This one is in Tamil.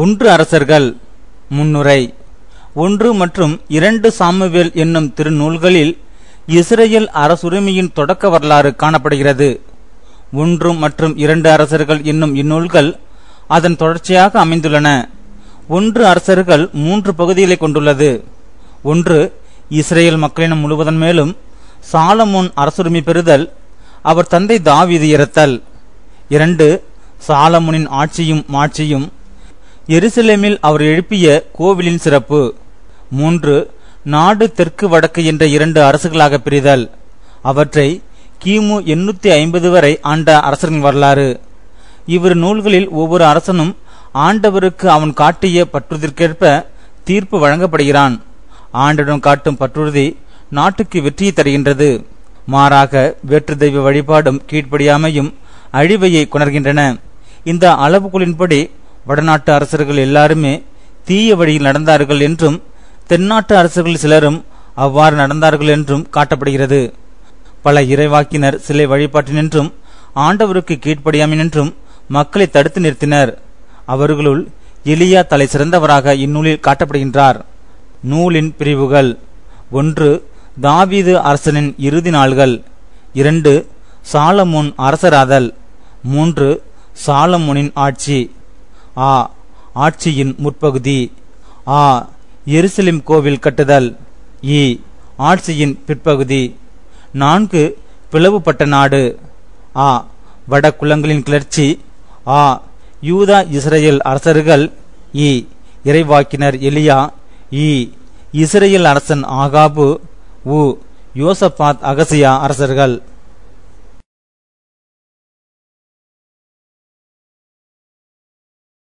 ஒன்று அரசர்கள் முன்னுரை. 1 மற்றும் 2 சாமுவேல் என்னும் திருநூல்களில் இஸ்ரேல் அரசுரிமையின் தொடக்க வரலாறு காணப்படுகிறது. 1 மற்றும் 2 அரசர்கள் என்னும் இந்நூல்கள் அதன் தொடர்ச்சியாக அமைந்துள்ளன. 1 அரசர்கள் 3 பகுதிகளை கொண்டுள்ளது. 1 இஸ்ரேல் மக்களினம் முழுவதன் மேலும் சாலமோன் அரசுரிமை பெறுதல், அவர் தந்தை தாவீது இறத்தல். 2 சாலமோனின் ஆட்சியும் மாட்சியும், எருசலேமில் அவர் எழுப்பிய கோவிலின் சிறப்பு. 3 நாடு தெற்கு வடக்கு என்ற 2 அரசுகளாக பிரிதல், அவற்றை கிமு 850 வரை ஆண்ட அரசர்களின் வரலாறு. இவ்விரு நூல்களில் ஒவ்வொரு அரசனும் ஆண்டவருக்கு அவன் காட்டிய பற்றுறுதிக்கேற்ப தீர்ப்பு வழங்கப்படுகிறான். ஆண்டவன் காட்டும் பற்றுறுதி நாட்டுக்கு வெற்றியை தருகின்றது. மாறாக வேற்று தெய்வ வழிபாடும் கீழ்ப்படியாமையும் அழிவையை கொணர்கின்றன. இந்த அளவுகோலின்படி வடநாட்டு அரசர்கள் எல்லாருமே தீய வழியில் நடந்தார்கள் என்றும், தென்னாட்டு அரசர்கள் சிலரும் அவ்வாறு நடந்தார்கள் என்றும் காட்டப்படுகிறது. பல இறைவாக்கினர் சிலை வழிபாட்டினின்றும் ஆண்டவருக்கு கீழ்ப்படியாமையினின்றும் மக்களை தடுத்து நிறுத்தினர். அவர்களுள் எலியா தலை சிறந்தவராக இந்நூலில் காட்டப்படுகின்றார். நூலின் பிரிவுகள்: 1 தாவீது அரசனின் இறுதி நாள்கள். 2 சாலமோன் அரசராதல். 3 சாலமோனின் ஆட்சி. ஆட்சியின் முற்பகுதி. எருசலேம் கோவில் கட்டுதல். ஆட்சியின் பிற்பகுதி. 4 பிளவுபட்ட நாடு. வடகுலங்களின் கிளர்ச்சி. யூதா இஸ்ரேல் அரசர்கள். இறைவாக்கினர் எலியா. இஸ்ரேல் அரசன் ஆகாபு. யோசபாத் அகசியா அரசர்கள்.